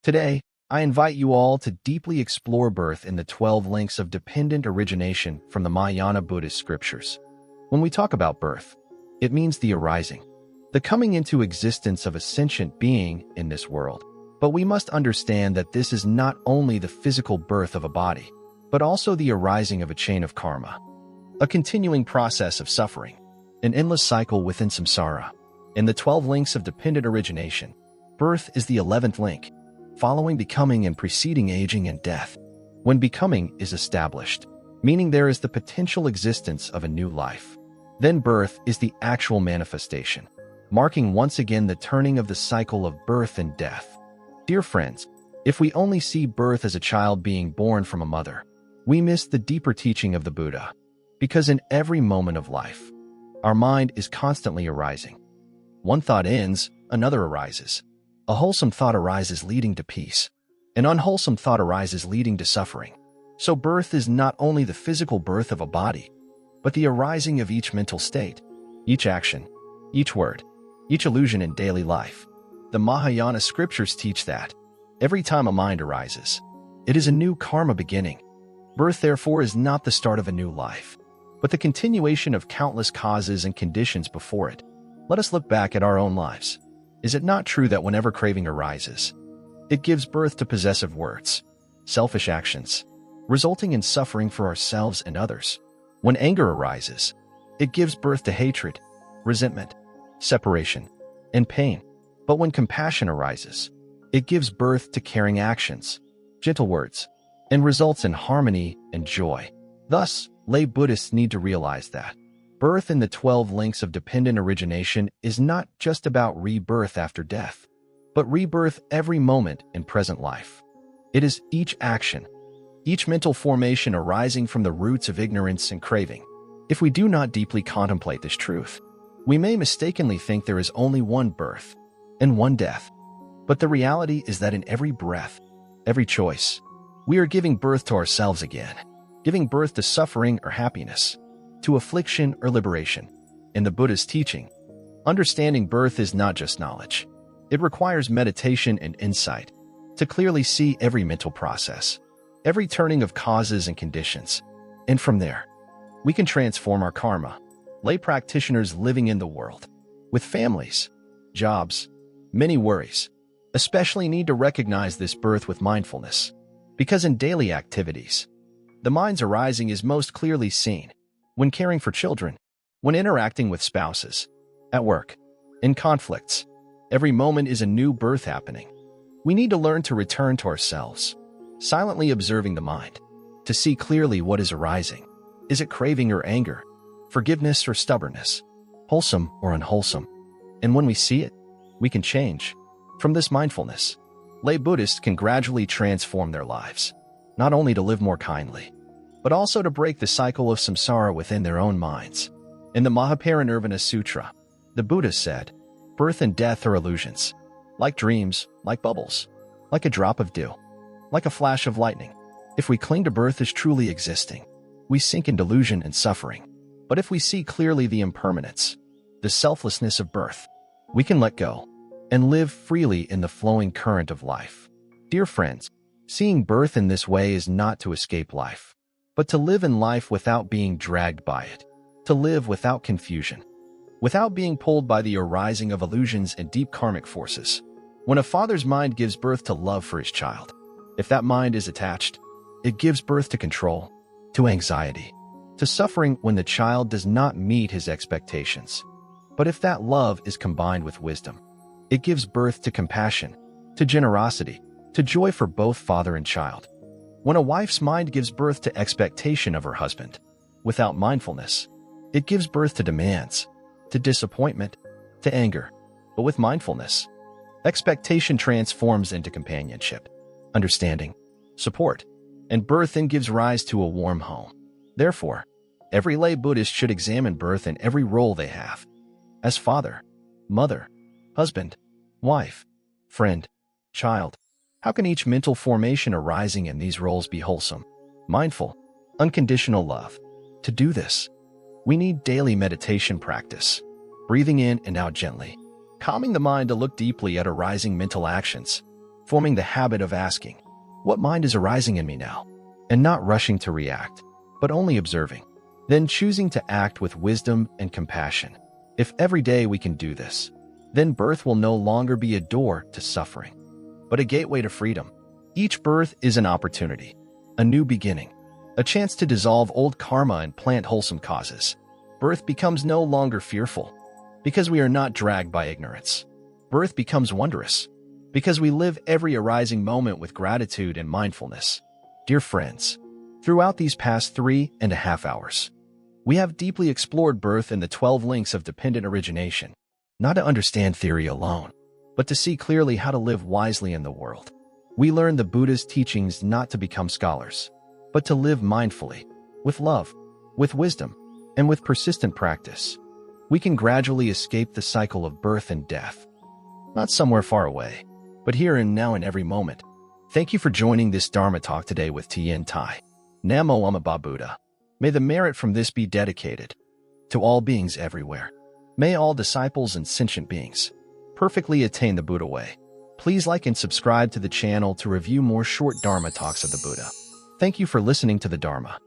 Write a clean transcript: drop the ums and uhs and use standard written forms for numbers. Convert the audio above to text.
Today, I invite you all to deeply explore birth in the 12 links of dependent origination from the Mahayana Buddhist scriptures. When we talk about birth, it means the arising, the coming into existence of a sentient being in this world. But we must understand that this is not only the physical birth of a body, but also the arising of a chain of karma, a continuing process of suffering, an endless cycle within samsara. In the 12 links of dependent origination, birth is the 11th link, following becoming and preceding aging and death. When becoming is established, meaning there is the potential existence of a new life, then birth is the actual manifestation, marking once again the turning of the cycle of birth and death. Dear friends, if we only see birth as a child being born from a mother, we miss the deeper teaching of the Buddha, because in every moment of life, our mind is constantly arising. One thought ends, another arises. A wholesome thought arises leading to peace. An unwholesome thought arises leading to suffering. So birth is not only the physical birth of a body, but the arising of each mental state, each action, each word, each illusion in daily life. The Mahayana scriptures teach that every time a mind arises, it is a new karma beginning. Birth, therefore, is not the start of a new life, but the continuation of countless causes and conditions before it. Let us look back at our own lives. Is it not true that whenever craving arises, it gives birth to possessive words, selfish actions, resulting in suffering for ourselves and others? When anger arises, it gives birth to hatred, resentment, separation, and pain. But when compassion arises, it gives birth to caring actions, gentle words, and results in harmony and joy. Thus, lay Buddhists need to realize that birth in the 12 links of dependent origination is not just about rebirth after death, but rebirth every moment in present life. It is each action, each mental formation arising from the roots of ignorance and craving. If we do not deeply contemplate this truth, we may mistakenly think there is only one birth and one death. But the reality is that in every breath, every choice, we are giving birth to ourselves again, giving birth to suffering or happiness, to affliction or liberation. In the Buddha's teaching, understanding birth is not just knowledge. It requires meditation and insight to clearly see every mental process, every turning of causes and conditions. And from there, we can transform our karma. Lay practitioners living in the world, with families, jobs, many worries, especially need to recognize this birth with mindfulness, because in daily activities, the mind's arising is most clearly seen. When caring for children, when interacting with spouses, at work, in conflicts, every moment is a new birth happening. We need to learn to return to ourselves, silently observing the mind, to see clearly what is arising. Is it craving or anger, forgiveness or stubbornness, wholesome or unwholesome? And when we see it, we can change. From this mindfulness, lay Buddhists can gradually transform their lives, not only to live more kindly, but also to break the cycle of samsara within their own minds. In the Mahaparinirvana Sutra, the Buddha said, birth and death are illusions, like dreams, like bubbles, like a drop of dew, like a flash of lightning. If we cling to birth as truly existing, we sink in delusion and suffering. But if we see clearly the impermanence, the selflessness of birth, we can let go and live freely in the flowing current of life. Dear friends, seeing birth in this way is not to escape life, but to live in life without being dragged by it, to live without confusion, without being pulled by the arising of illusions and deep karmic forces. When a father's mind gives birth to love for his child, if that mind is attached, it gives birth to control, to anxiety, to suffering when the child does not meet his expectations. But if that love is combined with wisdom, it gives birth to compassion, to generosity, to joy for both father and child. When a wife's mind gives birth to expectation of her husband, without mindfulness, it gives birth to demands, to disappointment, to anger. But with mindfulness, expectation transforms into companionship, understanding, support, and birth then gives rise to a warm home. Therefore, every lay Buddhist should examine birth in every role they have, as father, mother, husband, wife, friend, child. How can each mental formation arising in these roles be wholesome, mindful, unconditional love? To do this, we need daily meditation practice, breathing in and out gently, calming the mind to look deeply at arising mental actions, forming the habit of asking, what mind is arising in me now? And not rushing to react, but only observing. Then choosing to act with wisdom and compassion. If every day we can do this, then birth will no longer be a door to suffering, but a gateway to freedom. Each birth is an opportunity, a new beginning, a chance to dissolve old karma and plant wholesome causes. Birth becomes no longer fearful, because we are not dragged by ignorance. Birth becomes wondrous, because we live every arising moment with gratitude and mindfulness. Dear friends, throughout these past 3.5 hours, we have deeply explored birth and the 12 links of dependent origination, not to understand theory alone, but to see clearly how to live wisely in the world. We learn the Buddha's teachings not to become scholars, but to live mindfully, with love, with wisdom, and with persistent practice. We can gradually escape the cycle of birth and death, not somewhere far away, but here and now in every moment. Thank you for joining this Dharma talk today with Tien Tai. Namo Amida Buddha. May the merit from this be dedicated to all beings everywhere. May all disciples and sentient beings perfectly attain the Buddha way. Please like and subscribe to the channel to review more short Dharma talks of the Buddha. Thank you for listening to the Dharma.